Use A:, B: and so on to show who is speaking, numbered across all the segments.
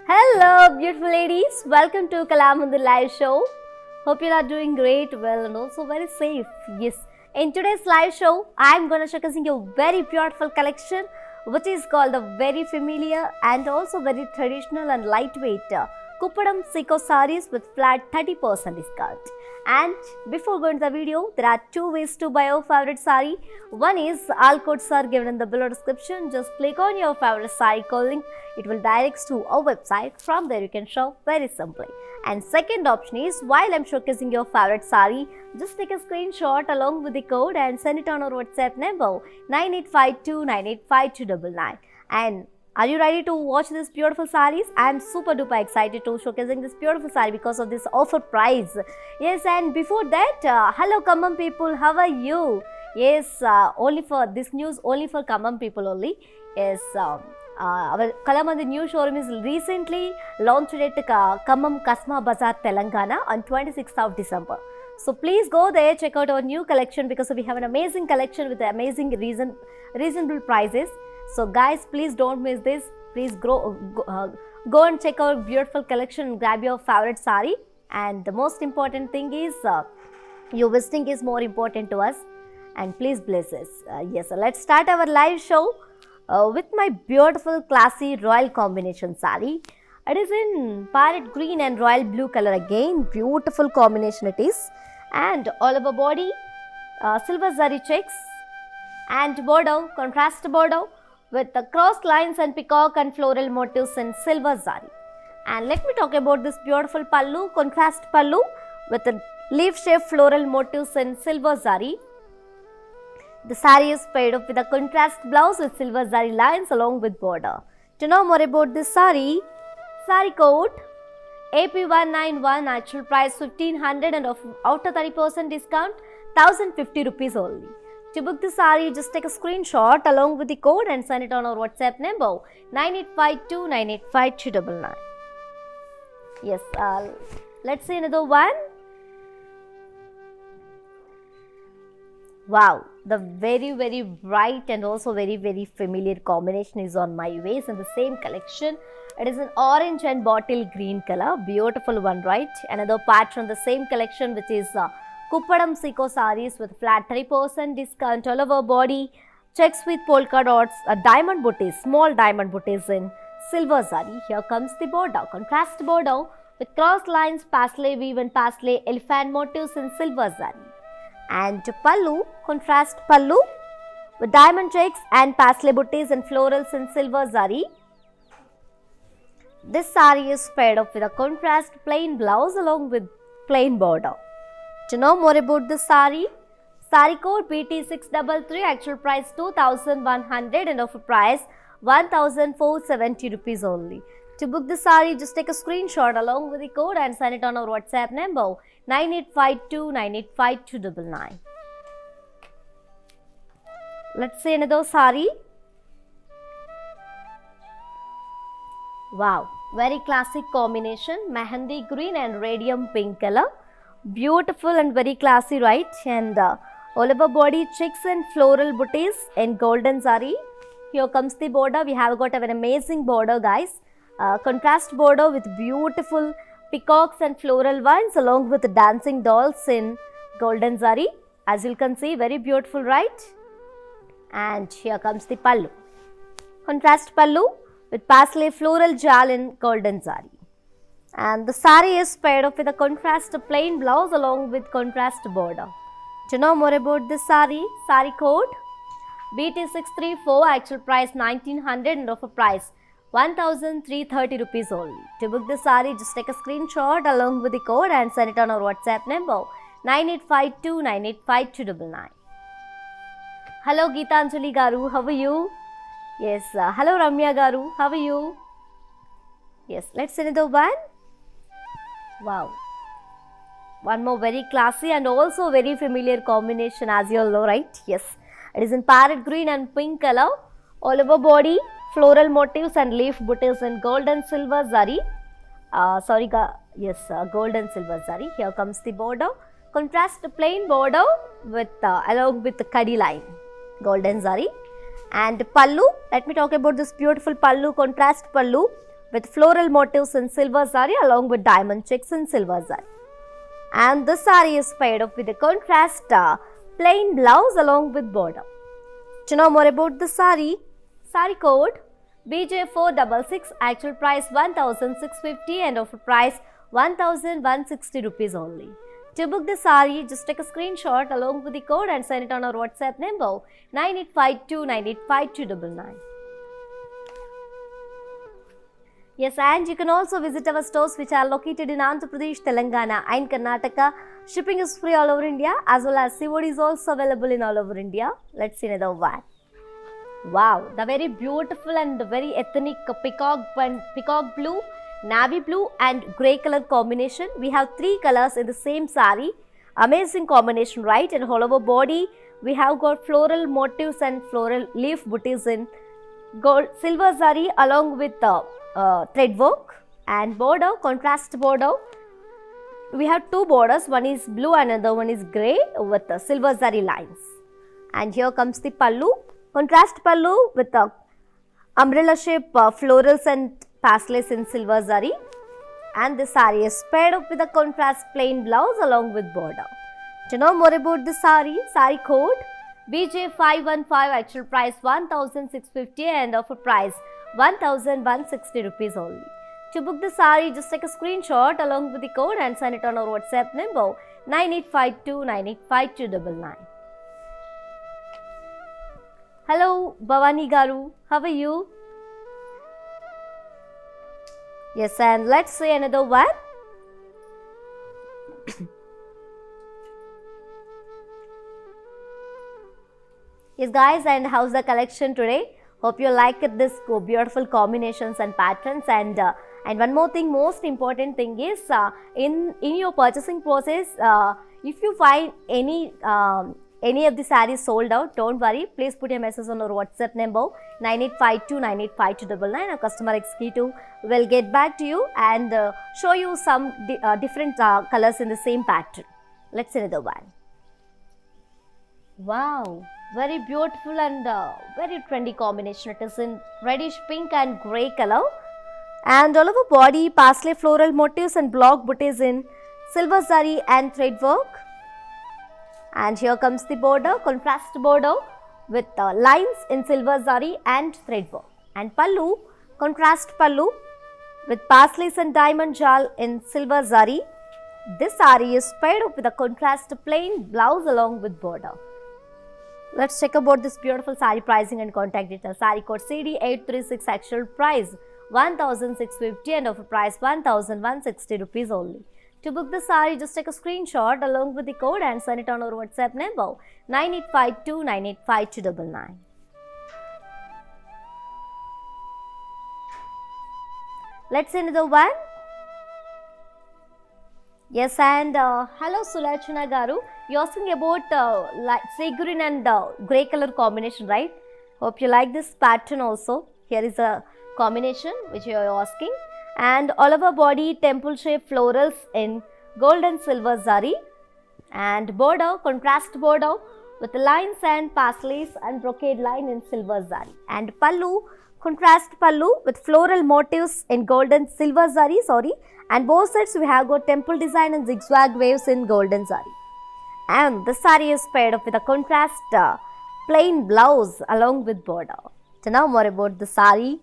A: Hello, beautiful ladies. Welcome to Kalamundu live show. Hope you are doing great, well, and also very safe. Yes. In today's live show, I am going to showcase you a very beautiful collection, which is called the very familiar and also very traditional and lightweight Kuppadam Siko sarees with flat 30% discount. And before going to the video, there are two ways to buy your favorite saree. One is all codes are given in the below description. Just click on your favorite saree code link. It will direct to our website. From there you can shop very simply. And second option is, while I'm showcasing your favorite saree, just take a screenshot along with the code and send it on our WhatsApp number 9852985299. And are you ready to watch these beautiful sarees? I am super duper excited to showcasing this beautiful saree because of this offer price. Yes, and before that, hello Khammam people, how are you? Yes, only for this news, only for Khammam people only. Yes, our Kalamundu new showroom is recently launched at Khammam Kasma Bazaar, Telangana on 26th of December. So please go there, check out our new collection because we have an amazing collection with amazing reasonable prices. So guys, please don't miss this. Please go and check our beautiful collection and grab your favorite saree. And the most important thing is your visiting is more important to us. And please bless us. Yes, so let's start our live show with my beautiful classy royal combination saree. It is in parrot green and royal blue color again. Beautiful combination it is. And all over body silver zari checks and border, contrast border with the cross lines and peacock and floral motifs in silver zari. And let me talk about this beautiful pallu, contrast pallu with the leaf-shaped floral motifs in silver zari. The saree is paired up with a contrast blouse with silver zari lines along with border. To know more about this saree code AP191, actual price 1500 and after 30% discount 1050 rupees only. To book the saree, just take a screenshot along with the code and send it on our WhatsApp number 9852985299. Yes, let's see another one. Wow, the very bright and also very familiar combination is on my waist in the same collection. It is an orange and bottle green color, beautiful one, right? Another part from the same collection, which is Kuppadam Siko sarees with flat 3% discount all over body, checks with polka dots, a diamond booties, small diamond booties in silver zari. Here comes the border, contrast border with cross lines, paisley weave and paisley elephant motifs in silver zari. And pallu, contrast pallu with diamond checks and paisley booties and florals in silver zari. This saree is paired up with a contrast plain blouse along with plain border. To know more about this saree code BT633, actual price 2100 and offer price 1470 rupees only. To book the saree, just take a screenshot along with the code and send it on our WhatsApp number 9852985299. Let's see another saree. Wow, very classic combination, mehendi green and radium pink color. Beautiful and very classy, right? And all over body checks and floral booties in golden zari. Here comes the border. We have got an amazing border, guys. Contrast border with beautiful peacocks and floral vines along with dancing dolls in golden zari. As you can see, very beautiful, right? And here comes the pallu. Contrast pallu with paisley floral jal in golden zari. And the saree is paired up with a contrast plain blouse along with contrast border. To know more about this saree code BT634, actual price 1900 and offer price 1330 rupees only. To book the saree, just take a screenshot along with the code and send it on our WhatsApp number 9852985299. Hello Geetanjali Garu, how are you? Yes, hello Ramya Garu, how are you? Yes, let's see another one. Wow, one more very classy and also very familiar combination, as you all know, right? Yes, it is in parrot green and pink color, all over body, floral motifs and leaf booties in gold and silver zari. Gold and silver zari. Here comes the border, contrast plain border with along with the kadi line, golden zari. And pallu, let me talk about this beautiful pallu, contrast pallu with floral motifs in silver zari along with diamond checks in silver zari. And this saree is paired up with a contrast plain blouse along with border. To know more about the saree code BJ466, actual price 1650 and offer price 1160 rupees only. To book the saree, just take a screenshot along with the code and send it on our WhatsApp number 9852985299. Yes, and you can also visit our stores which are located in Andhra Pradesh, Telangana and Karnataka. Shipping is free all over India as well as COD is also available in all over India. Let's see another one. Wow, the very beautiful and very ethnic peacock blue, navy blue and grey color combination. We have three colors in the same saree. Amazing combination, right? And all over body we have got floral motifs and floral leaf booties in gold, silver zari along with thread work and border, contrast border. We have two borders, one is blue and another one is grey with silver zari lines. And here comes the pallu, contrast pallu with umbrella shape florals and pasteles in silver zari. And the saree is paired up with a contrast plain blouse along with border. To know more about the saree code BJ515, actual price 1650 and offer price 1160 rupees only. To book the saree, just take a screenshot along with the code and send it on our WhatsApp number 9852985299. Hello Bhavani Garu, how are you? Yes, and let's see another one. Yes guys, and how's the collection today? Hope you like this beautiful combinations and patterns. And one more thing, most important thing is in your purchasing process, if you find any of the sarees sold out, don't worry, please put a message on our WhatsApp number 9852985299. Our customer executive will get back to you and show you some different colors in the same pattern. Let's see another one. Wow, very beautiful and very trendy combination. It is in reddish pink and grey color, and all over body parsley floral motifs and block booties in silver zari and thread work. And here comes the border, contrast border with lines in silver zari and thread work. And pallu, contrast pallu with parsleys and diamond jal in silver zari. This saree is paired up with a contrast plain blouse along with border. Let's check about this beautiful saree pricing and contact details. Saree code CD836, actual price 1650 and offer price 1160 rupees only. To book the saree, just take a screenshot along with the code and send it on our WhatsApp number 9852985299. Let's see another one. Yes, and hello Sulachana Garu, you're asking about sea green and grey color combination, right? Hope you like this pattern also. Here is a combination which you are asking. And all over body temple shape florals in gold and silver zari. And border, contrast border with lines and parsleys and brocade line in silver zari. And pallu, contrast pallu with floral motifs in gold and silver zari, and both sides we have got temple design and zigzag waves in golden zari. And the saree is paired up with a contrast plain blouse along with border. To know more about the saree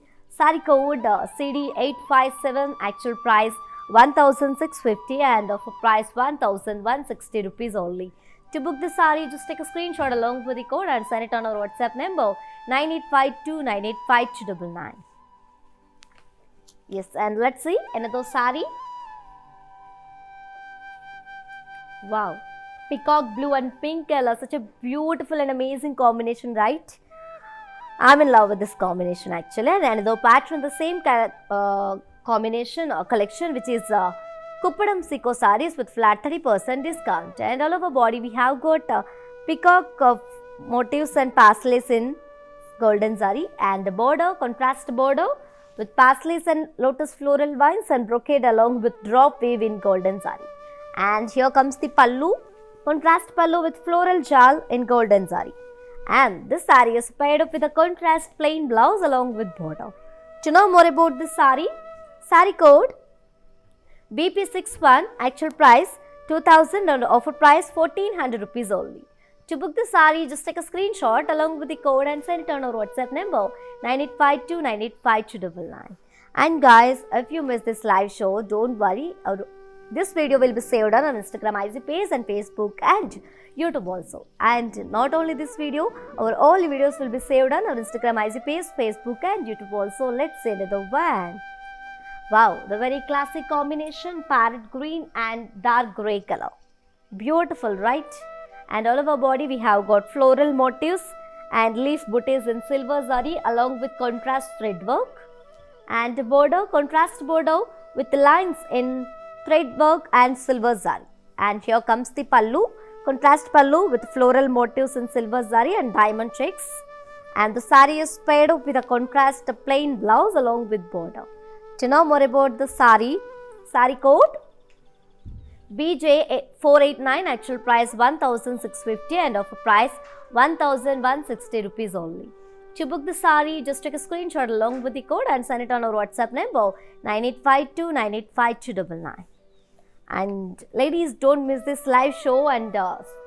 A: code CD857, actual price 1650 and offer price 1160 rupees only. To book the saree, just take a screenshot along with the code and send it on our WhatsApp number 9852985299. Yes, and let's see another saree. Wow, peacock blue and pink color, such a beautiful and amazing combination, right? I'm in love with this combination actually. And another pattern, the same combination or collection, which is Kuppadam Siko sarees with flat 30% discount. And all over body we have got peacock motifs and parsleys in golden zari, and the border, contrast border with parsleys and lotus floral vines and brocade along with drop wave in golden zari. And here comes the pallu, contrast pallu with floral jal in golden zari. And this saree is paired up with a contrast plain blouse along with border. To know more about this saree Saree code BP61, actual price 2000 and offer price 1400 rupees only. To book the saree, just take a screenshot along with the code and send it on our WhatsApp number 9852985299. And guys, if you miss this live show, don't worry. This video will be saved on our Instagram IG page and Facebook and YouTube also. And not only this video, our all videos will be saved on our Instagram IG page, Facebook and YouTube also. Let's see another one. Wow, the very classic combination, parrot green and dark grey color. Beautiful, right? And all over body we have got floral motifs and leaf booties in silver zari along with contrast thread work. And border, contrast border with lines in thread work and silver zari. And here comes the pallu, contrast pallu with floral motifs in silver zari and diamond checks. And the saree is paired up with a contrast plain blouse along with border. To know more about the saree code BJ489, actual price 1650 and offer price 1160 rupees only. To book the saree, just take a screenshot along with the code and send it on our WhatsApp number 9852985299. And ladies, don't miss this live show and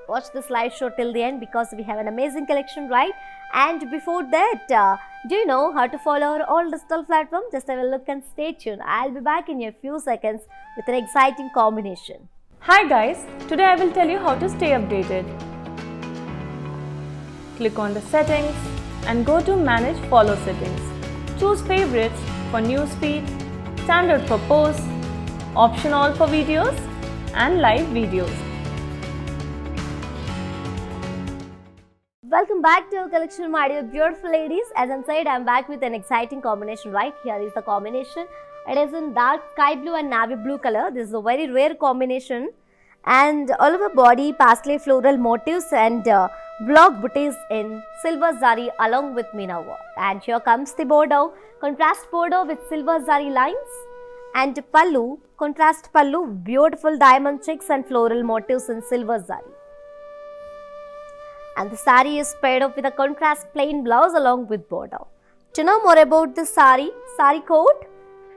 A: watch this live show till the end because we have an amazing collection, right? And before that, do you know how to follow our all digital platforms? Just have a look and stay tuned. I'll be back in a few seconds with an exciting combination.
B: Hi guys, today I will tell you how to stay updated. Click on the settings and go to manage follow settings. Choose favorites for newsfeed, standard for posts, option all for videos and live videos.
A: Welcome back to our collection, my dear beautiful ladies. As I said, I'm back with an exciting combination. Right here is the combination. It is in dark sky blue and navy blue color. This is a very rare combination. And all over body, pastely floral motifs and block booties in silver zari along with meena work. And here comes the border, contrast border with silver zari lines. And pallu, contrast pallu, beautiful diamond checks and floral motifs in silver zari. And the saree is paired up with a contrast plain blouse along with border. To know more about the saree code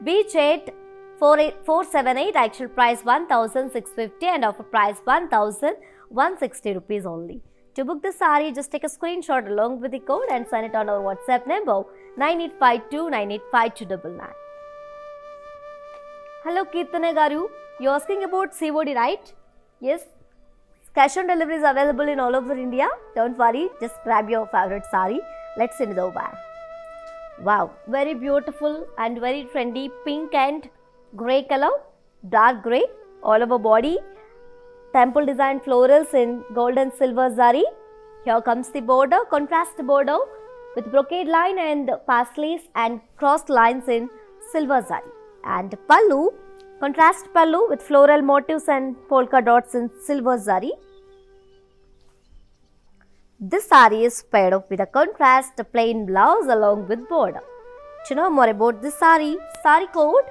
A: BJ478, actual price 1650 and offer price 1160 rupees only. To book the saree, just take a screenshot along with the code and send it on our WhatsApp number 9852985299. Hello Kirtana Garu, you are asking about COD, right? Yes. Cash on delivery is available in all over India. Don't worry, just grab your favorite saree. Let's see the one. Wow, very beautiful and very trendy pink and grey color, dark grey, all over body. Temple design florals in gold and silver zari. Here comes the border, contrast border with brocade line and paisleys and crossed lines in silver zari. And pallu, contrast pallu with floral motifs and polka dots in silver zari. This saree is paired up with a contrast plain blouse along with border. To know more about this saree code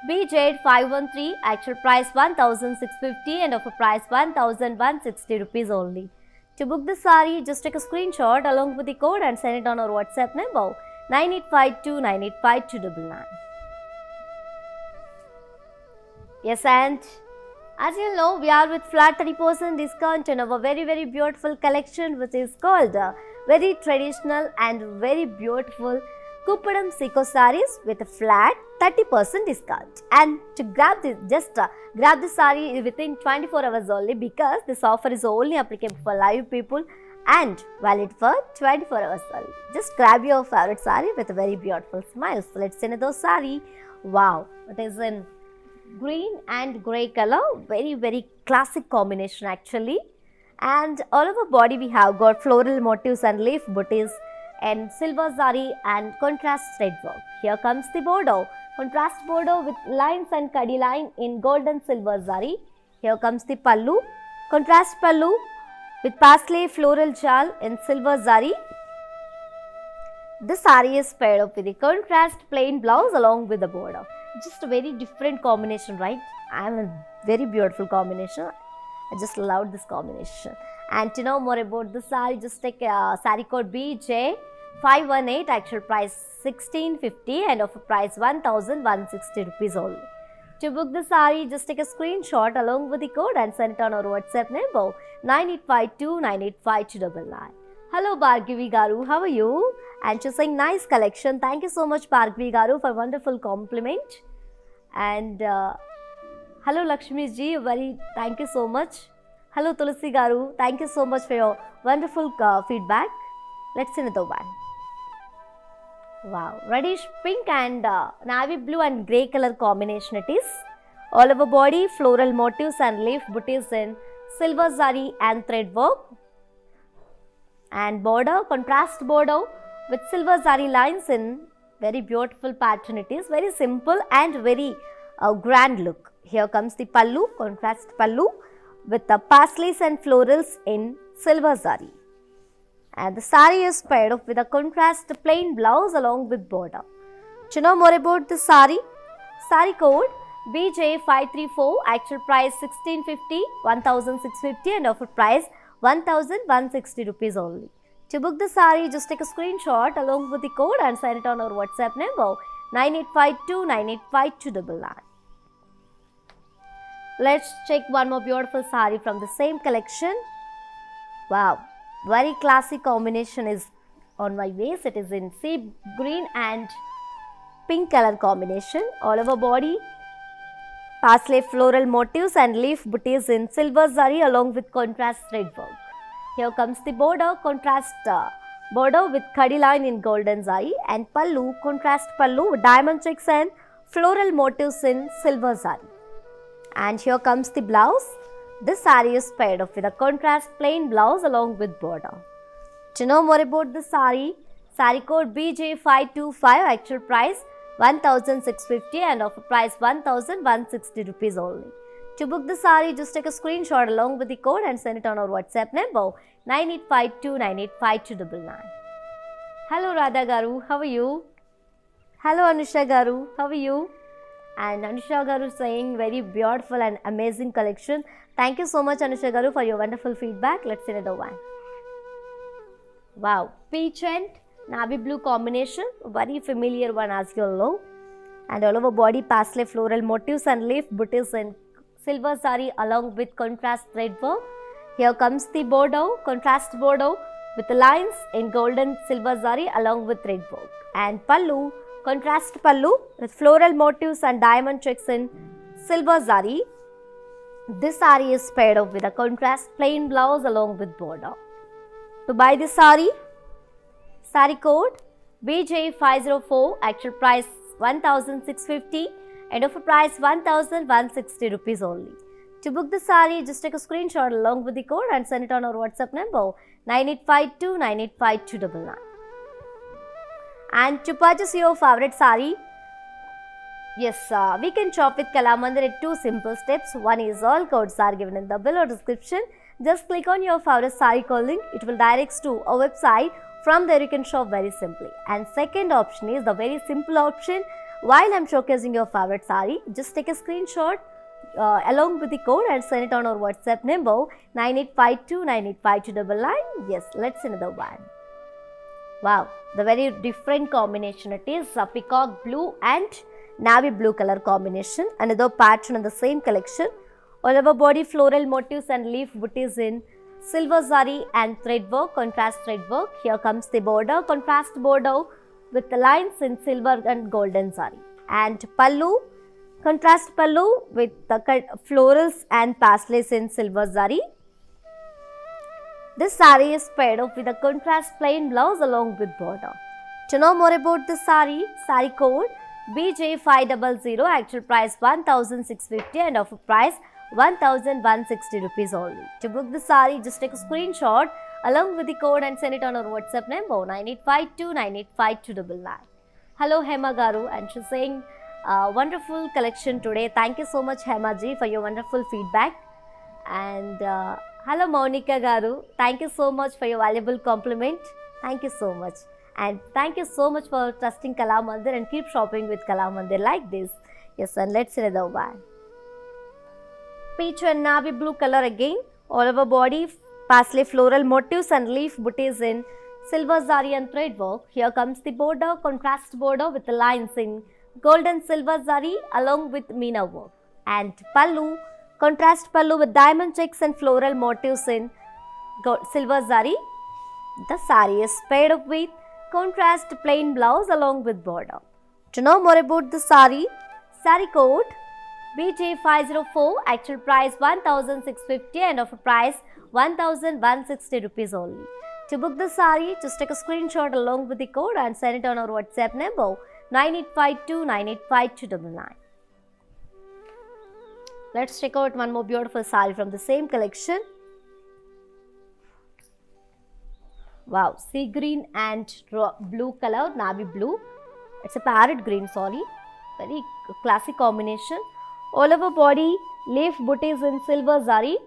A: BJ513, actual price 1650 and offer price 1160 rupees only. To book the saree, just take a screenshot along with the code and send it on our WhatsApp number 9852985299. Yes, and as you know, we are with flat 30% discount on our very beautiful collection, which is called very traditional and very beautiful Kuppadam Siko sarees with a flat 30% discount. And to grab this, just grab the saree within 24 hours only because this offer is only applicable for live people and valid for 24 hours only. Just grab your favorite saree with a very beautiful smile. So let's see another saree. Wow, it is in green and grey color, very classic combination actually. And all over body we have got floral motifs and leaf booties and silver zari and contrast thread work. Here comes the border, contrast border with lines and kadi line in gold and silver zari. Here comes the pallu, contrast pallu with paisley floral jal in silver zari. This saree is paired up with a contrast plain blouse along with the border. Just a very different combination, right? And a very beautiful combination. I just loved this combination. And to know more about the saree, just take saree code 518, actual price 1650 and offer price 1160 rupees only. To book the sari, just take a screenshot along with the code and send it on our WhatsApp number 9852985299. Hello Bhargavi Garu, how are you? And she's saying nice collection. Thank you so much Bhargavi Garu for wonderful compliment. And hello Lakshmi ji, thank you so much. Hello Tulsi Garu, thank you so much for your wonderful feedback. Let's see another one. Wow, reddish pink and navy blue and grey color combination it is. All over body, floral motifs and leaf booties in silver zari and thread work. And border, contrast border with silver zari lines in very beautiful pattern it is. Very simple and very grand look. Here comes the pallu, contrast pallu with the paisleys and florals in silver zari. And the sari is paired up with a contrast plain blouse along with border. To know more about the sari, sari code BJ534, actual price 1650, 1650 and offer price 1160 rupees only. To book the sari, just take a screenshot along with the code and send it on our WhatsApp number 9852985299. Let's check one more beautiful sari from the same collection. Wow, very classic combination is on my waist. It is in sea green and pink color combination. All over body, parsley floral motifs and leaf booties in silver zari along with contrast thread work. Here comes the border, contrast border with khadi line in golden zari, and pallu, contrast pallu with diamond checks and floral motifs in silver zari. And here comes the blouse. This sari is paired up with a contrast plain blouse along with border. To know more about the sari, sari code BJ525, actual price 1650 and offer price 1160 rupees only. To book the sari, just take a screenshot along with the code and send it on our WhatsApp number 9852985299. Hello Radha Garu, how are you? Hello Anusha Garu, how are you? And Anusha Garu saying very beautiful and amazing collection. Thank you so much Anusha Garu for your wonderful feedback. Let's see another one. Wow, peach and navy blue combination, very familiar one as you all know. And all over body, parsley floral motifs and leaf booties in silver zari along with contrast thread work. Here comes the border, contrast border with the lines in golden silver zari along with thread work. And pallu, contrast pallu with floral motifs and diamond checks in silver zari. This sari is paired up with a contrast plain blouse along with border. To buy this sari, sari code BJ504, actual price 1650 and offer price 1160 rupees only. To book the sari, just take a screenshot along with the code and send it on our WhatsApp number 9852985299. And to purchase your favorite sari, yes, we can shop with Kalamandir at two simple steps. One is all codes are given in the below description. Just click on your favorite sari code link. It will direct to our website. From there you can shop very simply. And second option is the very simple option. While I am showcasing your favorite sari, just take a screenshot along with the code and send it on our WhatsApp number 9852985299. Yes, let's see another one. Wow, the very different combination it is, a peacock blue and navy blue color combination. Another pattern in the same collection. All over body, floral motifs and leaf booties in silver zari and thread work, contrast thread work. Here comes the border, contrast border with the lines in silver and golden zari. And pallu, contrast pallu with the florals and paisleys in silver zari. This sari is paired up with a contrast plain blouse along with border. To know more about this sari, sari code BJ500, actual price 1650 and offer price 1160 rupees only. To book the sari, just take a screenshot along with the code and send it on our WhatsApp number 9852985299. Hello Hema Garu, and she's saying wonderful collection today. Thank you so much Hema ji for your wonderful feedback. And hello Monica Garu, thank you so much for your valuable compliment. Thank you so much. And thank you so much for trusting Kalamandir and keep shopping with Kalamandir like this. Yes, and let's see another one. Peach and navy blue color again. All over body, parsley floral motifs and leaf booties in silver zari and thread work. Here comes the border, contrast border with the lines in gold and silver zari along with meena work. And pallu, contrast pallu with diamond checks and floral motifs in silver zari. The sari is paired up with contrast plain blouse along with border. To know more about the sari code BJ504, actual price 1650 and offer price 1160 rupees only. To book the sari, just take a screenshot along with the code and send it on our WhatsApp number 9852985299. Let's check out one more beautiful sari from the same collection. Wow, sea green and blue color, navy blue. It's a parrot green, sorry. Very classic combination. All over body, leaf booties in silver zari.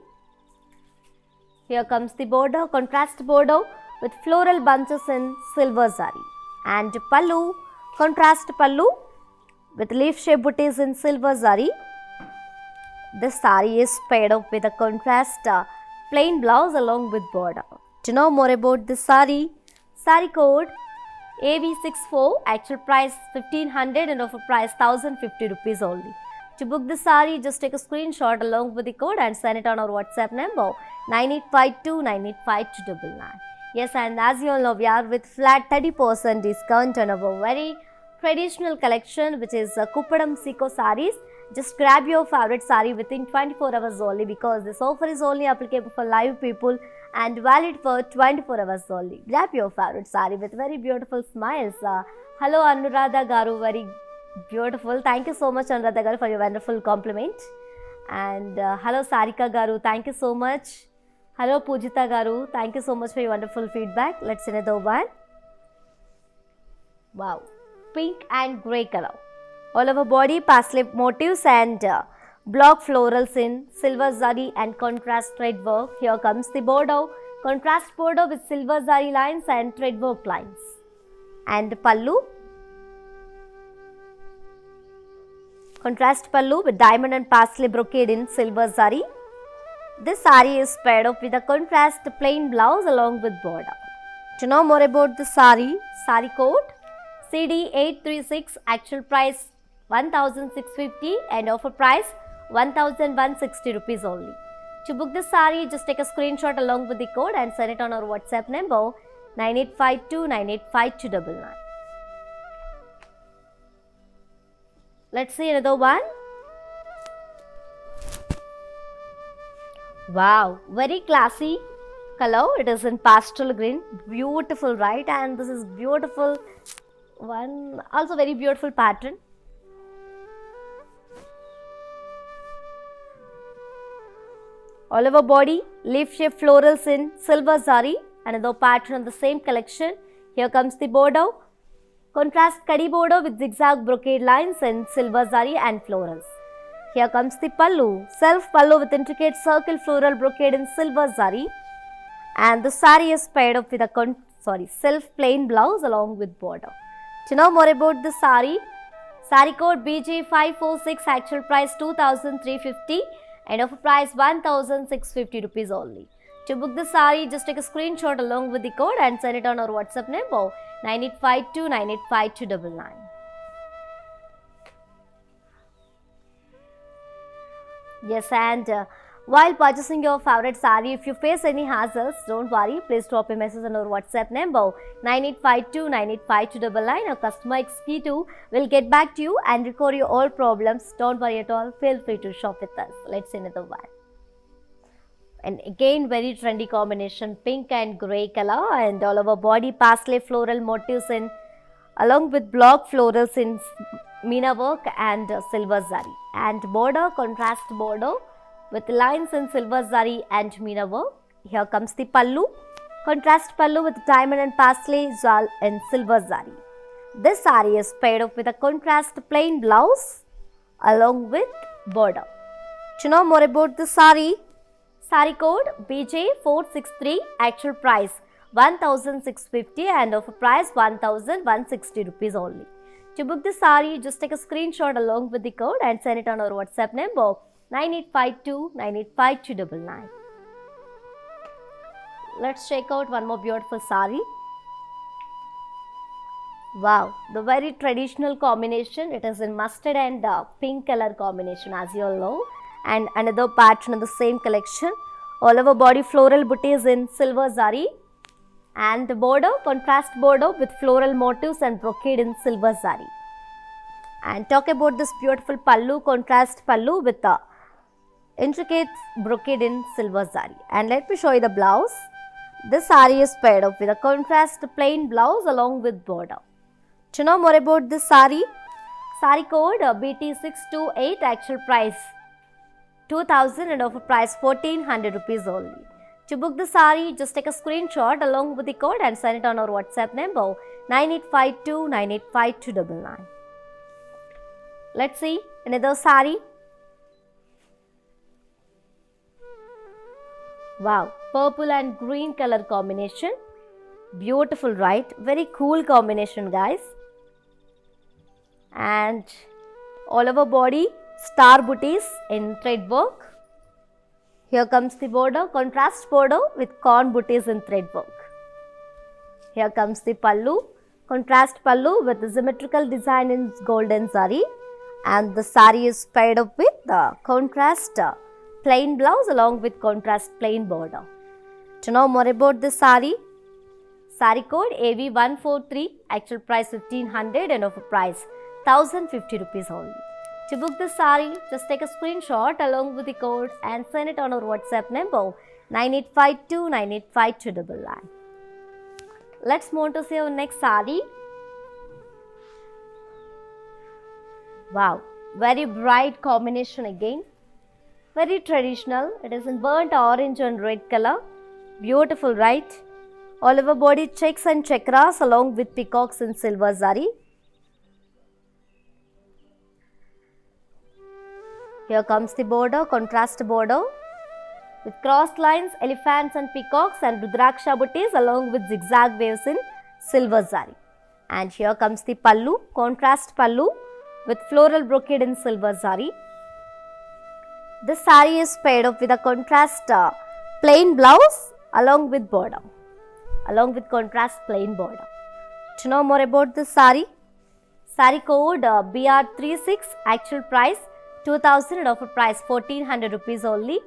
A: Here comes the border, contrast border with floral bunches in silver zari. And pallu, contrast pallu with leaf shape booties in silver zari. This sari is paired up with a contrast plain blouse along with border. To know more about this sari code AV64, actual price 1500 and offer price 1050 rupees only. To book the sari, just take a screenshot along with the code and send it on our WhatsApp number 9852985299. Yes, and as you all know, we are with flat 30% discount on our very traditional collection, which is Kuppadam Siko saris. Just grab your favorite sari within 24 hours only, because this offer is only applicable for live people and valid for 24 hours only. Grab your favorite sari with very beautiful smiles. Hello Anuradha Garu, very beautiful. Thank you so much Anuradha Garu for your wonderful compliment. And hello Sarika Garu, thank you so much. Hello Pujita Garu, thank you so much for your wonderful feedback. Let's see another one. Wow, pink and grey color. All over body, pastel motifs and block florals in silver zari and contrast thread work. Here comes the border, contrast border with silver zari lines and thread work lines. And pallu, contrast pallu with diamond and pastel brocade in silver zari. This sari is paired up with a contrast plain blouse along with border. To know more about the sari code CD836, actual price 1650 and offer price 1160 rupees only. To book this sari, just take a screenshot along with the code and send it on our WhatsApp number 9852985299. Let's see another one. Wow, very classy color. It is in pastel green. Beautiful, right? And this is beautiful one. Also very beautiful pattern. All over body, leaf shape florals in silver zari. Another pattern of the same collection. Here comes the border. Contrast kadi border with zigzag brocade lines in silver zari and florals. Here comes the pallu, self pallu with intricate circle floral brocade in silver zari. And the sari is paired up with a self plain blouse along with border. To know more about the sari code BJ546, actual price 2350 and offer price 1650 rupees only. To book the sari, just take a screenshot along with the code and send it on our WhatsApp number 9852985299. Yes, and while purchasing your favorite sari, if you face any hassles, don't worry. Please drop a message on our WhatsApp number 9852985299. Our customer executive will get back to you and record your all problems. Don't worry at all. Feel free to shop with us. Let's see another one. And again, very trendy combination, pink and grey color, and all over body pastel floral motifs in along with block florals in meena work and silver zari, and border, contrast border with lines in silver zari and meena work. Here comes the pallu, contrast pallu with diamond and pastel zal and silver zari. This sari is paired up with a contrast plain blouse along with border. To know more about the sari code BJ463, actual price 1650 and offer price 1160 rupees only. To book the sari, just take a screenshot along with the code and send it on our WhatsApp number 9852985299. Let's check out one more beautiful sari. Wow, the very traditional combination. It is in mustard and pink color combination, as you all know. And another pattern in the same collection. All over body floral booties in silver zari. And the border, contrast border with floral motifs and brocade in silver zari. And talk about this beautiful pallu, contrast pallu with the intricate brocade in silver zari. And let me show you the blouse. This saree is paired up with a contrast plain blouse along with border. To know more about this saree, saree code BT628, actual price 2000 and offer price 1400 rupees only. To book the saree, just take a screenshot along with the code and send it on our WhatsApp number 9852 985299. Let's see another saree. Wow, purple and green color combination. Beautiful, right? Very cool combination, guys. And all over body, star booties in thread work. Here comes the border, contrast border with corn booties in thread work. Here comes the pallu, contrast pallu with the symmetrical design in golden zari. And the sari is paired up with the contrast plain blouse along with contrast plain border. To know more about this sari, sari code AV143, actual price 1500 and offer price 1050 rupees only. To book this sari, just take a screenshot along with the code and send it on our WhatsApp number 9852 985299. Let's move on to see our next sari. Wow, very bright combination again. Very traditional. It is in burnt orange and red color. Beautiful, right? All over body checks and chakras along with peacocks in silver zari. Here comes the border, contrast border with crossed lines, elephants and peacocks and rudraksha booties along with zigzag waves in silver zari. And here comes the pallu, contrast pallu with floral brocade in silver zari. This saree is paired up with a contrast plain blouse along with border, along with contrast plain border. To know more about this saree, saree code BR36, actual price 2000 and offer price 1400 rupees only.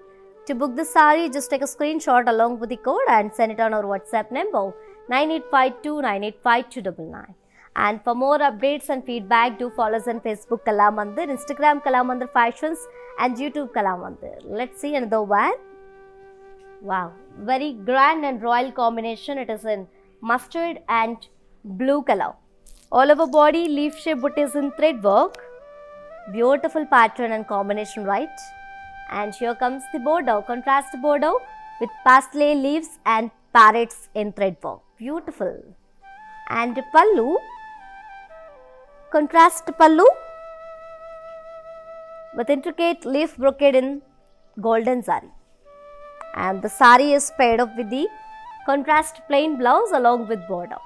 A: To book this saree, just take a screenshot along with the code and send it on our WhatsApp number 9852 985299. And for more updates and feedback, do follow us on Facebook Kala Mandir, Instagram Kala Mandir Fashions and YouTube Kala Mandir. Let's see another one. Wow, very grand and royal combination. It is in mustard and blue color. All over body leaf shape booties in thread work. Beautiful pattern and combination, right? And here comes the border, contrast border with parsley leaves and parrots in thread work. Beautiful. And pallu, contrast pallu with intricate leaf brocade in golden zari. And the sari is paired up with the contrast plain blouse along with border.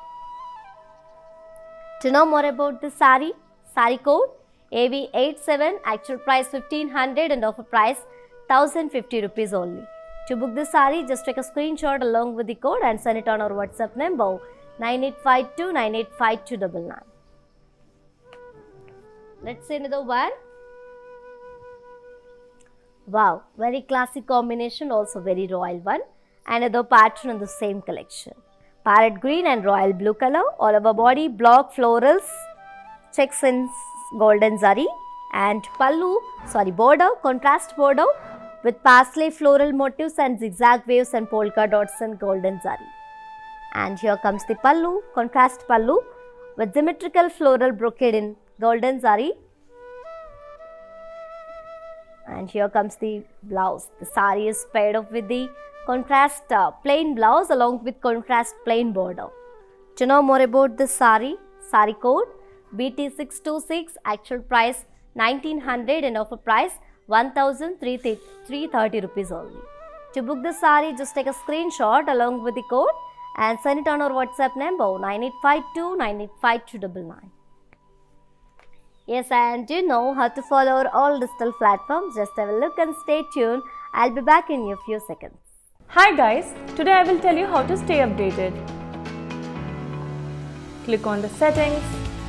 A: To know more about this sari, sari code AV87, actual price 1500 and offer price 1050 rupees only. To book this sari, just take a screenshot along with the code and send it on our WhatsApp number 9852 985299. Let's see another one. Wow, very classic combination, also very royal one. Another pattern in the same collection. Parrot green and royal blue color, all over body, block florals, checks in golden zari and pallu, border, contrast border with parsley floral motifs and zigzag waves and polka dots in golden zari. And here comes the pallu, contrast pallu with symmetrical floral brocade in golden zari. And here comes the blouse. The sari is paired up with the contrast plain blouse along with contrast plain border. To know more about this sari, sari code BT626, actual price 1900 and offer price 1330 rupees only. To book this sari, just take a screenshot along with the code and send it on our WhatsApp number 9852 985299. Yes, and you know how to follow our all digital platforms. Just have a look and stay tuned. I'll be back in a few seconds.
B: Hi guys, today I will tell you how to stay updated. click on the settings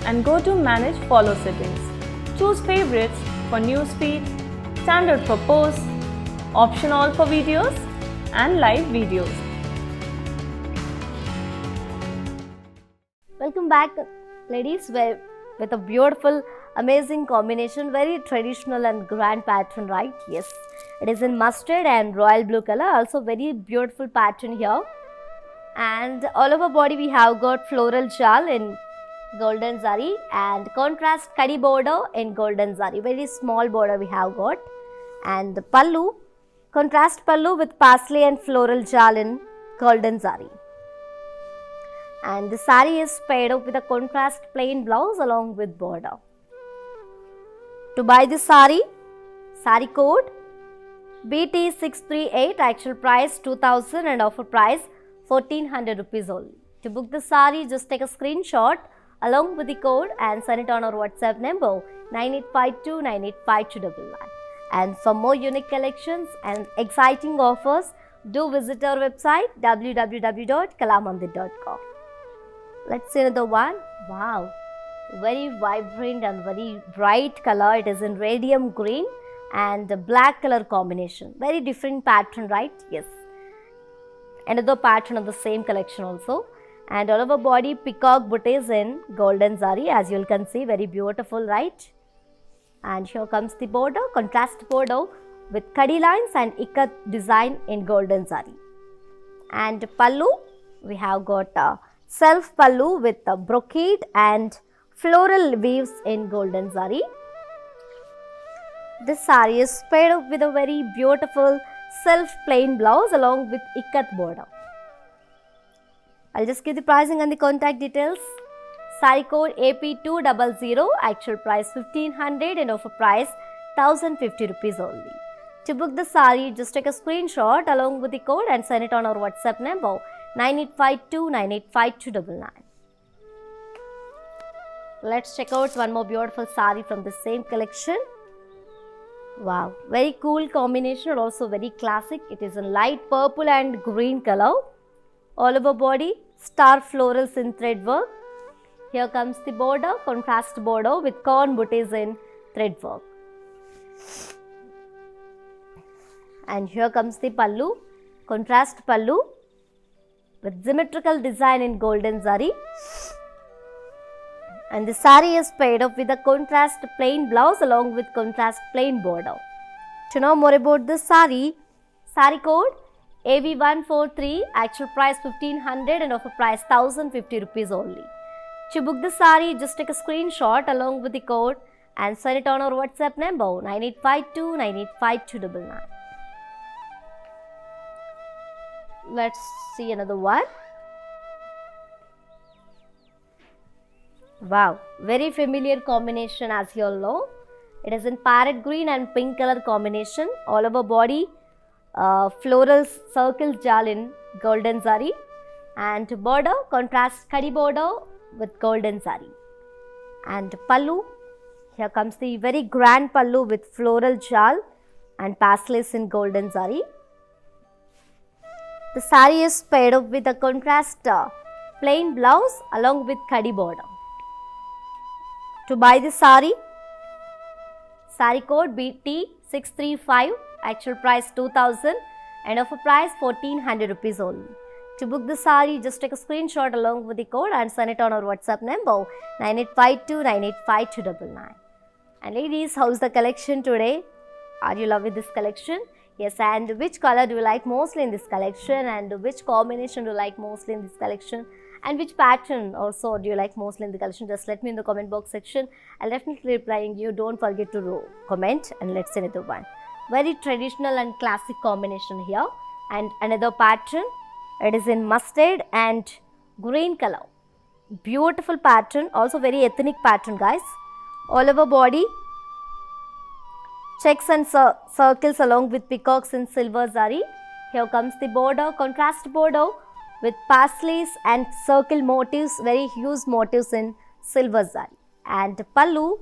B: and go to manage follow settings. Choose favorites for newsfeed, standard for posts, option all for videos and live videos.
A: Welcome back, ladies, with a beautiful, amazing combination, very traditional and grand pattern, right? Yes, it is in mustard and royal blue color, also very beautiful pattern here. And all over body we have got floral jal in golden zari and contrast kadi border in golden zari, very small border we have got. And the pallu, contrast pallu with parsley and floral jal in golden zari. And the sari is paired up with a contrast plain blouse along with border. To buy this sari code BT638, actual price 2000 and offer price 1400 rupees only. To book the sari, just take a screenshot along with the code and send it on our WhatsApp number 9852985299. And for more unique collections and exciting offers, do visit our website www.kalamandir.com. Let's see another one. Wow, very vibrant and very bright color. It is in radium green and the black color combination. Very different pattern, right? Yes. Another pattern of the same collection also. And all over body peacock booties in golden zari, as you can see, very beautiful, right? And here comes the border, contrast border with kadi lines and ikat design in golden zari. And pallu, we have got self pallu with brocade and floral weaves in golden zari. This sari is paired up with a very beautiful self plain blouse along with ikat border. I'll just give the pricing and the contact details. Sari code AP200, actual price 1500 and offer price 1050 rupees only. To book the sari, just take a screenshot along with the code and send it on our WhatsApp number 9852985299. Let's check out one more beautiful sari from the same collection. Wow, very cool combination, also very classic. It is in light purple and green color. All over body, star florals in thread work. Here comes the border, contrast border with corn booties in thread work. And here comes the pallu, contrast pallu with symmetrical design in golden zari. And the sari is paired up with a contrast plain blouse along with contrast plain border. To know more about this sari code AV143, actual price 1500 and offer price 1050 rupees only. To book the sari, just take a screenshot along with the code and send it on our WhatsApp number 9852985299. Let's see another one. Wow, very familiar combination, as you all know. It is in parrot green and pink color combination. All over body, floral circle jal in golden zari and border, contrast kadi border with golden zari. And pallu, here comes the very grand pallu with floral jal and pasleys in golden zari. The sari is paired up with a contrast plain blouse along with kadi border. To buy this sari code BT635, actual price 2000 and offer price 1400 rupees only. To book the sari, just take a screenshot along with the code and send it on our WhatsApp number 9852985299. And ladies, how's the collection today? Are you loving this collection? Yes, and which color do you like mostly in this collection, and which combination do you like mostly in this collection, and which pattern also do you like mostly in the collection? Just let me in the comment box section. I'll definitely replying you. Don't forget to comment, and let's see another one. Very traditional and classic combination here. And another pattern, it is in mustard and green color. Beautiful pattern, also very ethnic pattern, guys. All over body, checks and circles along with peacocks in silver zari. Here comes the border, contrast border with parsleys and circle motifs, very huge motifs in silver zari. And pallu,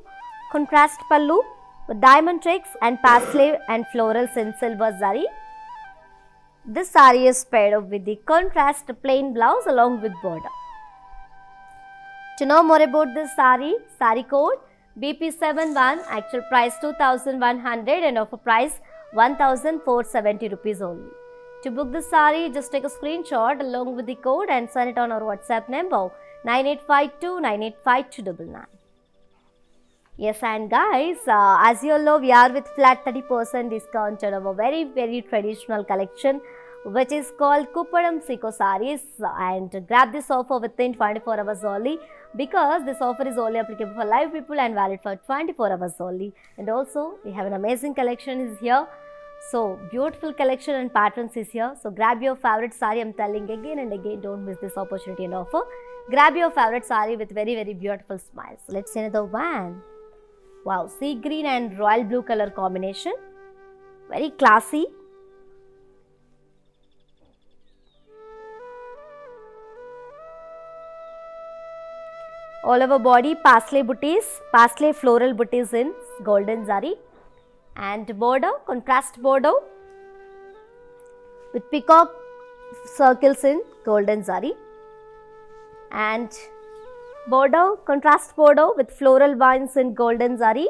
A: contrast pallu with diamond checks and parsley and florals in silver zari. This sari is paired up with the contrast plain blouse along with border. To know more about this sari code BP71, actual price 2100 and offer price 1470 rupees only. To book this sari, just take a screenshot along with the code and send it on our WhatsApp number 9852985299. Yes, and guys, as you all know, we are with flat 30% discount on our very traditional collection, which is called Kuppadam Siko sarees, and grab this offer within 24 hours only, because this offer is only applicable for live people and valid for 24 hours only. And also, we have an amazing collection is here. So, beautiful collection and patterns is here. So, grab your favorite saree. I'm telling again and again, don't miss this opportunity and offer. Grab your favorite saree with very beautiful smiles. Let's see another one. Wow, sea green and royal blue color combination. Very classy. All over body pastel booties, pastel floral booties in golden zari, and border, contrast border with peacock circles in golden zari, and border, contrast border with floral vines in golden zari.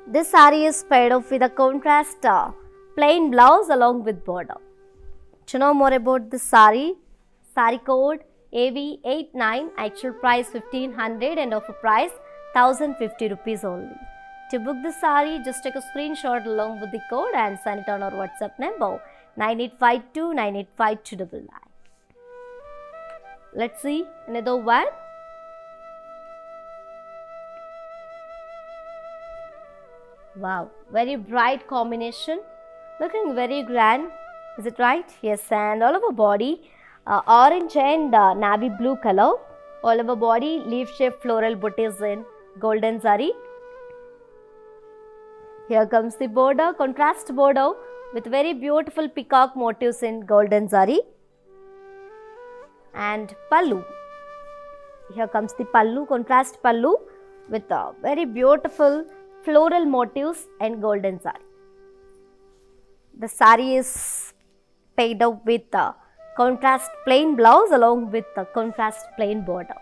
A: This saree is paired off with a contrast plain blouse along with border. To know more about this saree code AV89, actual price 1500 and offer price 1050 rupees only. To book this saree, just take a screenshot along with the code and send it on our WhatsApp number 9852985299. Let's see another one. Wow, very bright combination, looking very grand. Is it right? Yes, and all over body orange and navy blue color. All over body leaf shaped floral booties in golden zari. Here comes the border, contrast border with very beautiful peacock motifs in golden zari. And pallu. Here comes the pallu, contrast pallu with very beautiful floral motifs and golden zari. The saree is paid up with contrast plain blouse along with the contrast plain border.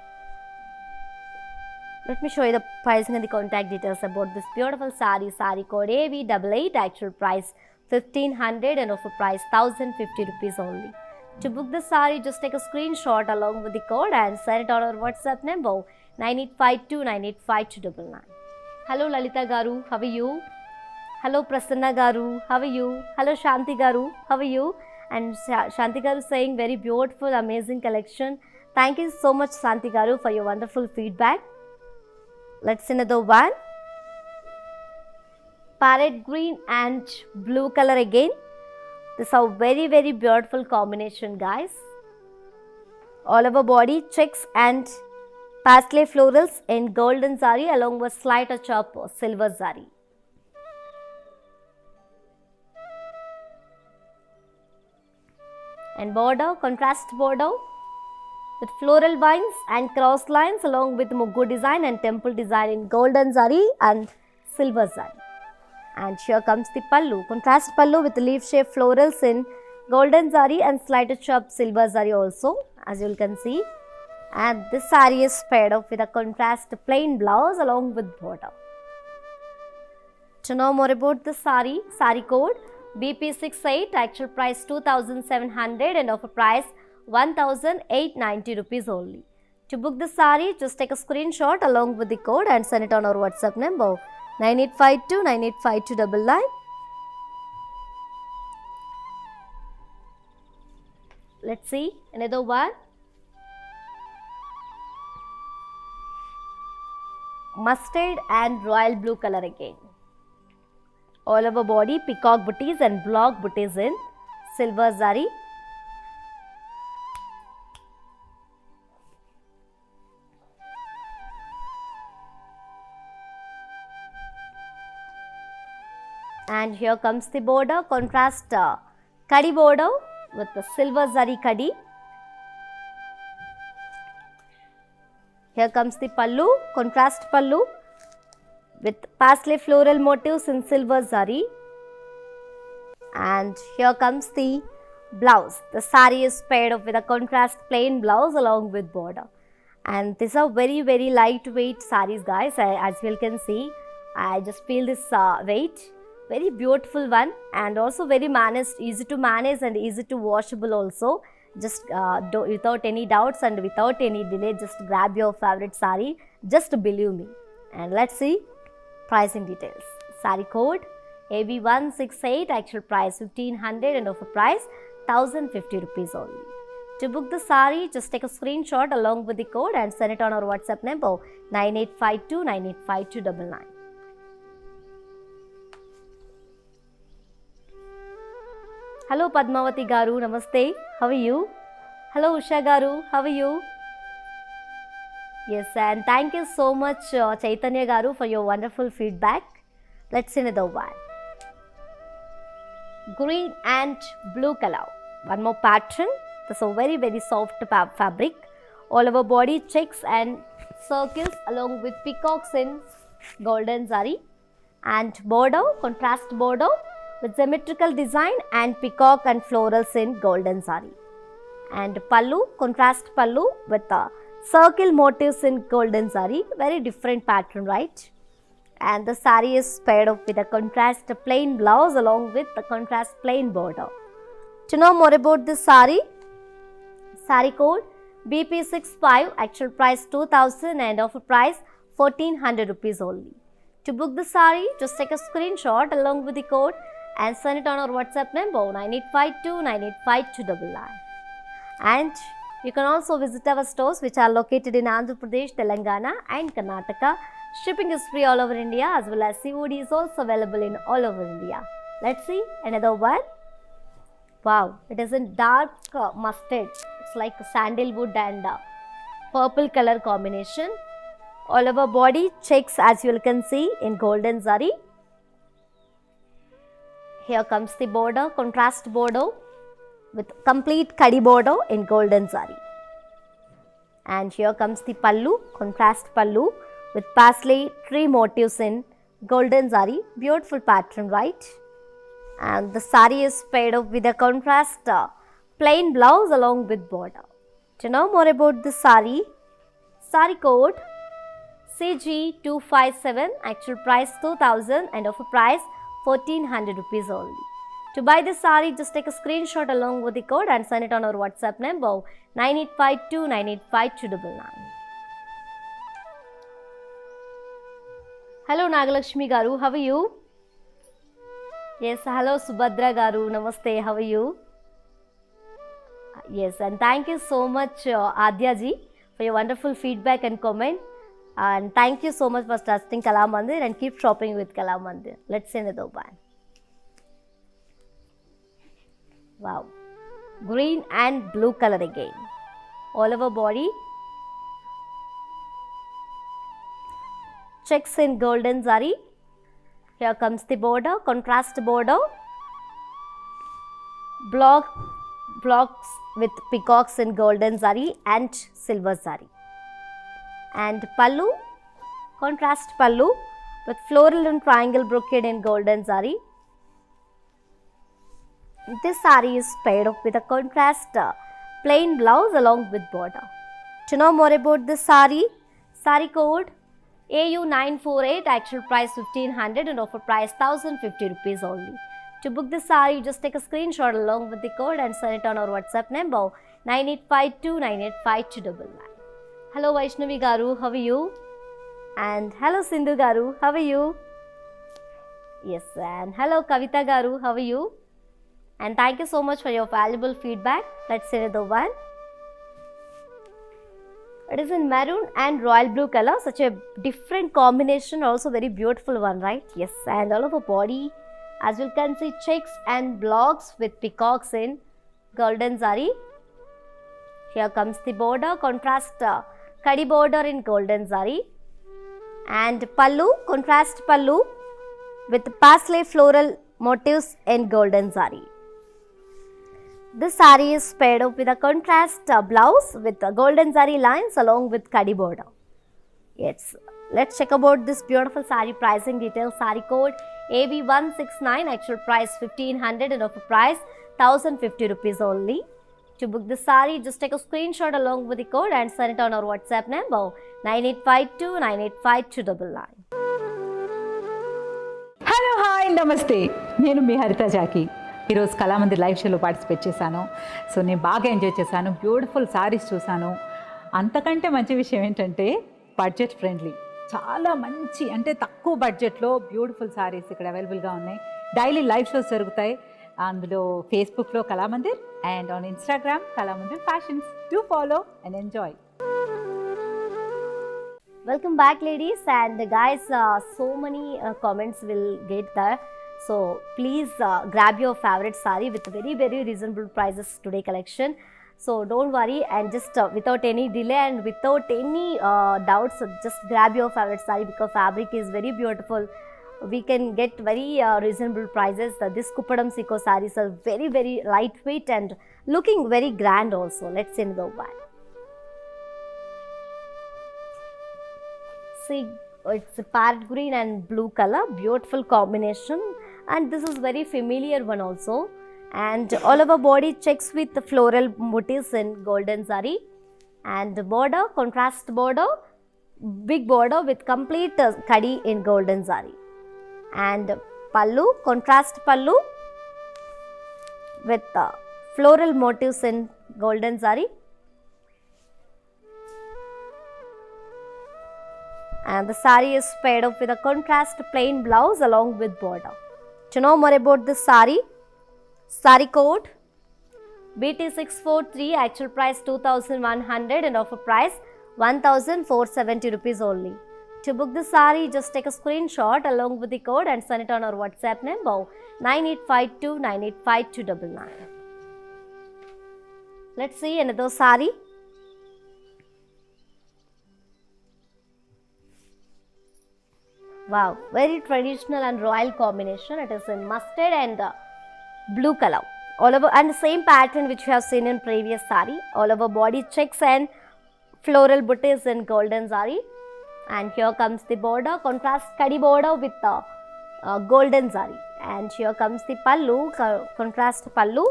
A: Let me show you the pricing and the contact details about this beautiful saree. Saree code AV88, actual price 1500 and offer price 1050 rupees only. To book the saree, just take a screenshot along with the code and send it on our WhatsApp number 9852985299. Hello Lalita Garu, how are you? Hello Prasanna Garu, how are you? Hello Shanti Garu, how are you? And Shanti Garu saying very beautiful, amazing collection. Thank you so much Shanti Garu for your wonderful feedback. Let's see another one. Parrot green and blue color again. This is a very beautiful combination, guys. All over body checks and pastel florals in golden zari along with slight touch of silver zari. And border, contrast border with floral vines and cross lines along with muggu design and temple design in golden zari and silver zari. And here comes the pallu, contrast pallu with leaf shaped florals in golden zari and slight touch of silver zari also, as you can see. And this saree is paired up with a contrast plain blouse along with border. To know more about this saree code BP68, actual price 2700 and offer price 1890 rupees only. To book the saree, just take a screenshot along with the code and send it on our WhatsApp number 9852985299. Let's see another one. Mustard and royal blue color again. All over body peacock booties and block booties in silver zari. And here comes the border, contrast kadi border with the silver zari kadi. Here comes the pallu, contrast pallu with pastel floral motifs in silver zari. And here comes the blouse. The saree is paired up with a contrast plain blouse along with border. And these are very lightweight sarees, guys. As you can see, I just feel this weight. Very beautiful one, and also very easy to manage and easy to washable also. Just without any doubts and without any delay, just grab your favorite saree. Just believe me. And let's see pricing details. Saree code AB168, actual price 1500 and offer price 1050 rupees only. To book the saree, just take a screenshot along with the code and send it on our WhatsApp number 9852 985299. Hello Padmavati Garu, Namaste. How are you? Hello Usha Garu, how are you? Yes, and thank you so much Chaitanya Garu for your wonderful feedback. Let's see another one. Green and blue color. One more pattern. This is a very soft fabric. All over body checks and circles along with peacocks in golden zari. And border, contrast border with symmetrical design and peacock and florals in golden zari. And pallu, contrast pallu with circle motifs in golden zari. Very different pattern, right? And the saree is paired up with a contrast plain blouse along with the contrast plain border. To know more about this saree code BP65, actual price 2000 and offer price 1400 rupees only. To book the saree, just take a screenshot along with the code and send it on our WhatsApp number 9852 985299. And you can also visit our stores which are located in Andhra Pradesh, Telangana and Karnataka. Shipping is free all over India, as well as COD is also available in all over India. Let's see another one. Wow, it is in dark mustard. It's like sandalwood and purple color combination. All over body checks, as you can see, in golden zari. Here comes the border, contrast border with complete kadi border in golden zari. And here comes the pallu, contrast pallu with parsley tree motifs in golden zari. Beautiful pattern, right? And the saree is paired up with a contrast plain blouse along with border. To know more about this saree code CG257, actual price 2000 and offer price 1400 rupees only. To buy this saree, just take a screenshot along with the code and send it on our WhatsApp number 9852 985299. Hello Nagalakshmi Garu, how are you? Yes, hello Subhadra Garu, Namaste, how are you? Yes, and thank you so much Adya ji for your wonderful feedback and comment. And thank you so much for trusting Kala Mandir and keep shopping with Kala Mandir. Let's see another one. Wow, green and blue color again. All over body. Checks in golden zari. Here comes the border, contrast border. Blocks with peacocks in golden zari and silver zari. And pallu, contrast pallu with floral and triangle brocade in golden zari. This saree is paired up with a contrast plain blouse along with border. To know more about this saree code AU948, actual price 1500 and offer price 1050 rupees only. To book this saree, just take a screenshot along with the code and send it on our WhatsApp number 9852 985299. Hello Vaishnavi Garu, how are you? And hello Sindhu Garu, how are you? Yes, and hello Kavita Garu, how are you? And thank you so much for your valuable feedback. Let's see another one. It is in maroon and royal blue color, such a different combination, also very beautiful one, right? Yes, and all over body, as you can see, checks and blocks with peacocks in golden zari. Here comes the border, contrast kadi border in golden zari. And pallu, contrast pallu with parsley floral motifs in golden zari. This saree is paired up with a contrast blouse with golden zari lines along with kadi border. Yes, let's check about this beautiful saree pricing details. Saree code AB169, actual price 1500 and offer price 1050 rupees only. To book the saree, just take a screenshot along with the code and send it on our WhatsApp number 9852985299.
C: Hello hi నమస్తే, నేను మీ హరిత Jackie. ఈరోజు Kalamandir live షోలో participate చేశాను. So నేను బాగా enjoy చేశాను. Beautiful saris చూశాను. అంతకంటే మంచి విషయం ఏంటంటే బడ్జెట్ ఫ్రెండ్లీ, చాలా మంచి అంటే తక్కువ బడ్జెట్లో బ్యూటిఫుల్ సారీస్ ఇక్కడ అవైలబుల్గా ఉన్నాయి. డైలీ లైవ్ షోస్ జరుగుతాయి. అందులో ఫేస్బుక్లో Kalamandir and on Instagram Kalamandir fashions. Do follow and enjoy.
A: Welcome back, ladies and guys. So many comments will get there. So please grab your favorite saree with very reasonable prices today collection. So don't worry and just without any delay and without any doubts, just grab your favorite saree because fabric is very beautiful. We can get very reasonable prices. This Kuppadam Siko sarees are very lightweight and looking very grand also. Let's see the one. See, it's a parrot green and blue color, beautiful combination, and this is very familiar one also. And all over body checks with the floral motifs in golden zari, and border, contrast border, big border with complete kadi in golden zari, and pallu, contrast pallu with floral motifs in golden zari. And the saree is paired up with a contrast plain blouse along with border. To know more about this saree, saree code BT643, actual price 2100 and offer price 1470 rupees only. To book the saree, just take a screenshot along with the code and send it on our WhatsApp number 9852985299. Let's see another saree. Wow, very traditional and royal combination. It is in mustard and blue color. All over, and the same pattern which you have seen in previous saree. All over body checks and floral booties in golden zari. And here comes the border, contrast kadi border with the golden zari. And here comes the pallu, contrast pallu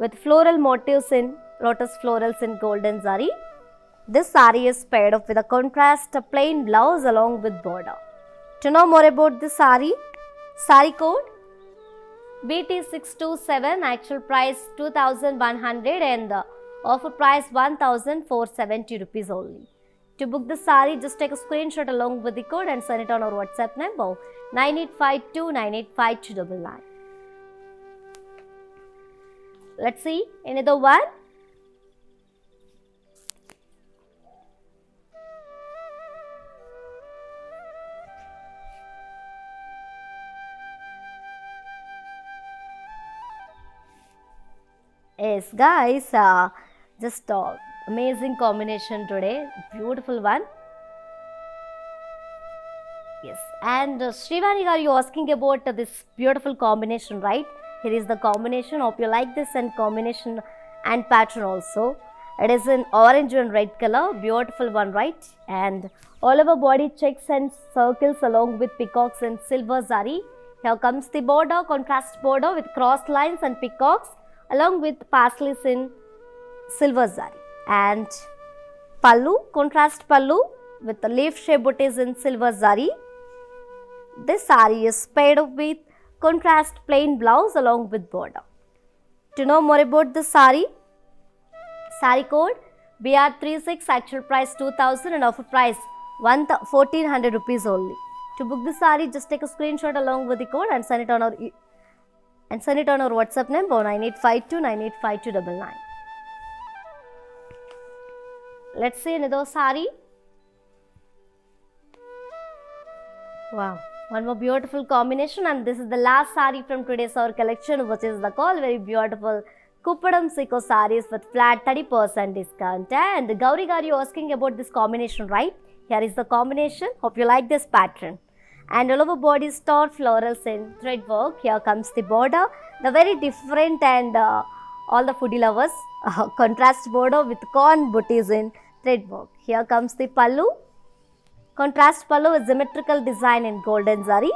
A: with floral motifs in lotus florals in golden zari. This saree is paired up with a contrast plain blouse along with border. To know more about this saree, saree code BT627, actual price 2100 and the offer price 1470 rupees only. To book the saree, just take a screenshot along with the code and send it on our WhatsApp number 9852985299. Let's see another one. Yes guys, just amazing combination today, beautiful one. Yes, and Srivani, are you asking about this beautiful combination, right? Here is the combination. Hope you like this and combination and pattern also. It is in orange and red color, beautiful one, right? And all over body checks and circles along with peacocks and silver zari. Here comes the border, contrast border with cross lines and peacocks along with paisleys in silver zari. And pallu, contrast pallu with the leaf shape booties in silver zari. This saree is paired up with contrast plain blouse along with border. To know more about this saree, saree code BR36, actual price 2000 and offer price 1400 rupees only. To book the saree, just take a screenshot along with the code and send it on our WhatsApp number 9852985299. Let's see another saree. Wow, one more beautiful combination, and this is the last saree from today's our collection, which is the call very beautiful Kuppadam Siko sarees with flat 30% discount. And Gauri Garu, you asking about this combination, right? Here is the combination. Hope you like this pattern. And all over body star florals in thread work. Here comes the border, the very different and all the foodie lovers contrast border with corn booties in thread work. Here comes the pallu, contrast pallu with symmetrical design in golden zari.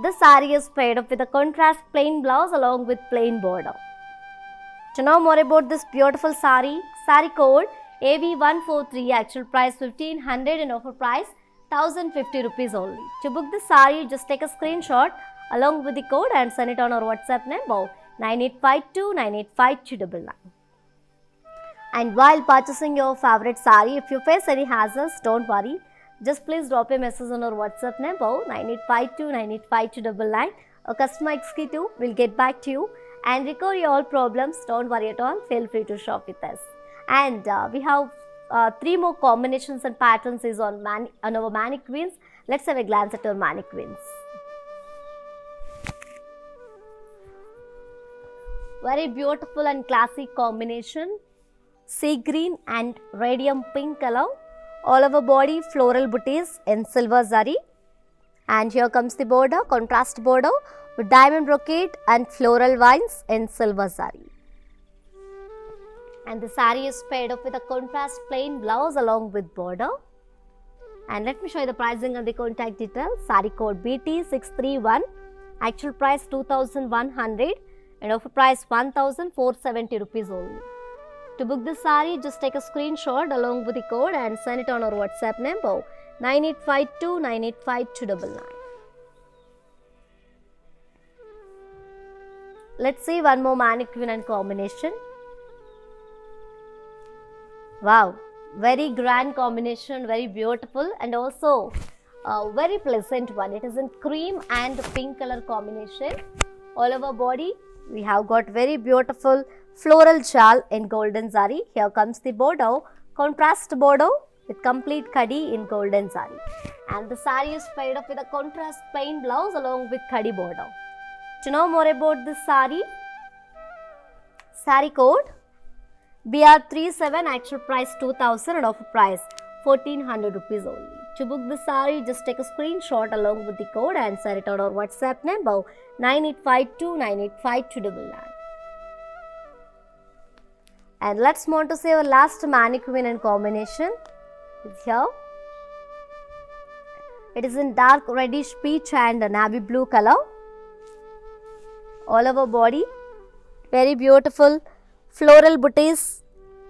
A: The saree is paired up with a contrast plain blouse along with plain border. To know more about this beautiful sari code AV143, actual price 1500 and offer price 1050 rupees only. To book this sari, just take a screenshot along with the code and send it on our WhatsApp number 9852 985299. And while purchasing your favorite sari, if you face any hazards, don't worry. Just please drop a message on our WhatsApp number 9852 985299. A customer executive will get back to you and recover your all problems. Don't worry at all. Feel free to shop with us. And we have 3 more combinations and patterns is on our mannequins. Let's have a glance at our mannequins. Very beautiful and classic combination. Sea green and radium pink color. All over body floral booties in silver zari. And here comes the border, contrast border with diamond brocade and floral vines in silver zari. And the sari is paired up with a contrast plain blouse along with border. And let me show you the pricing and the contact details. Sari code BT631, actual price 2100 and offer price 1470 rupees only. To book this sari, just take a screenshot along with the code and send it on our WhatsApp number 9852 985299. Let's see one more mannequin and combination. Wow, very grand combination, very beautiful and also very pleasant one. It is in cream and pink color combination. All over body, we have got very beautiful floral shawl in golden zari. Here comes the border, contrast border with complete khadi in golden zari. And the sari is paired up with a contrast plain blouse along with khadi border. To know more about this sari code BR37, actual price 2000 and offer price 1400 rupees only. To book this sari, just take a screenshot along with the code and send it on our WhatsApp number 9852 985299. And let's move on to say our last mannequin and combination. It's here. It is in dark reddish peach and navy blue color. All over body, very beautiful floral booties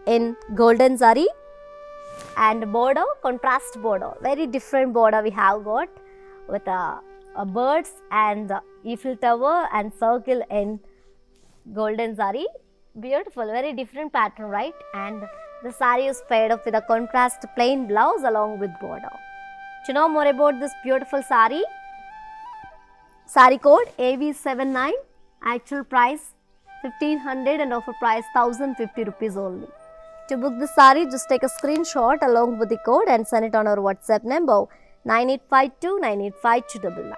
A: in golden zari and border, contrast border, very different border we have got with a birds and Eiffel Tower and circle in golden zari. Beautiful, very different pattern, right? And the sari is paired up with a contrast plain blouse along with border. To know more about this beautiful sari code AV79, actual price 1500 and offer price 1050 rupees only. To book the sari, just take a screenshot along with the code and send it on our WhatsApp number 9852 985299.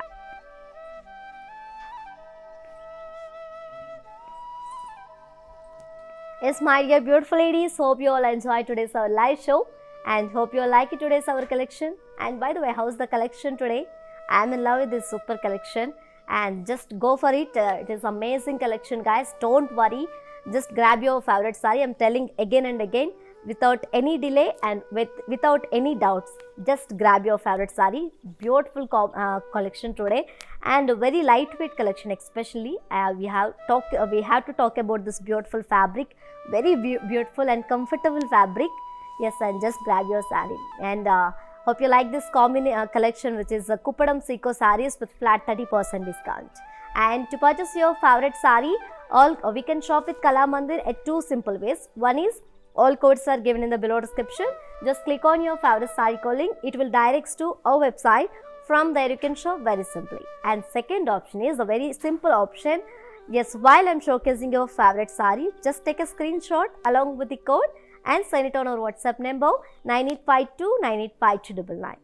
A: Yes, my dear beautiful ladies, hope you all enjoyed today's our live show and hope you all like it today's our collection. And by the way, how's the collection today? I am in love with this super collection and just go for it. It is amazing collection, guys. Don't worry, just grab your favorite sari. I'm telling again and again without any delay and without any doubts. Just grab your favorite sari. Beautiful collection today and a very lightweight collection. Especially we have to talk about this beautiful fabric. Very beautiful and comfortable fabric. Yes, and just grab your sari. And hope you like this collection, which is Kuppadam Seiko sarees with flat 30% discount. And to purchase your favorite sari, we can shop with Kalamandir at 2 simple ways. One is, all codes are given in the below description. Just click on your favorite sari code link. It will direct to our website. From there you can shop very simply. And second option is a very simple option. Yes, while I'm showcasing your favorite sari, just take a screenshot along with the code and send it on our WhatsApp number 9852 985299.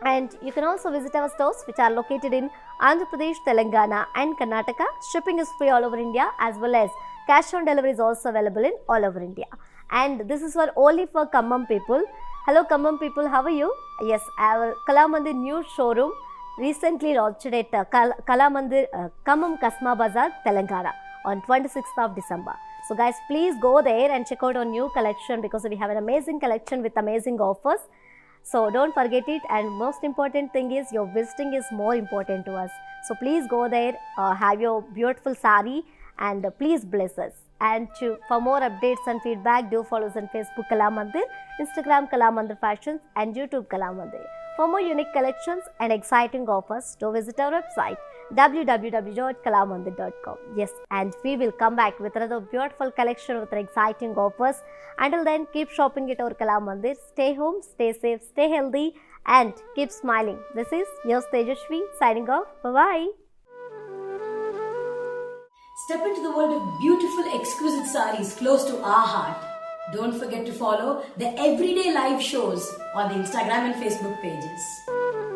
A: And you can also visit our stores which are located in Andhra Pradesh, Telangana and Karnataka. Shipping is free all over India, as well as cash on delivery is also available in all over India. And this is only for Khammam people. Hello Khammam people, how are you? Yes, our Kalamandir new showroom recently launched at Kalamandir Khammam Kasma Bazaar, Telangana on 26th of December. So guys, please go there and check out our new collection because we have an amazing collection with amazing offers. So don't forget it, and most important thing is your visiting is more important to us. So please go there, have your beautiful sari and please bless us. And for more updates and feedback, do follow us on Facebook Kala Mandir, Instagram Kala Mandir Fashions, and YouTube Kala Mandir. For more unique collections and exciting offers, do visit our website www.kalamandir.com. Yes, and we will come back with another beautiful collection with exciting offers. Until then, keep shopping at our Kala Mandir. Stay home, stay safe, stay healthy, and keep smiling. This is yours Tejashvi signing off. Bye-bye.
D: Step into the world of beautiful, exquisite sarees close to our heart. Don't forget to follow the everyday live shows on the Instagram and Facebook pages.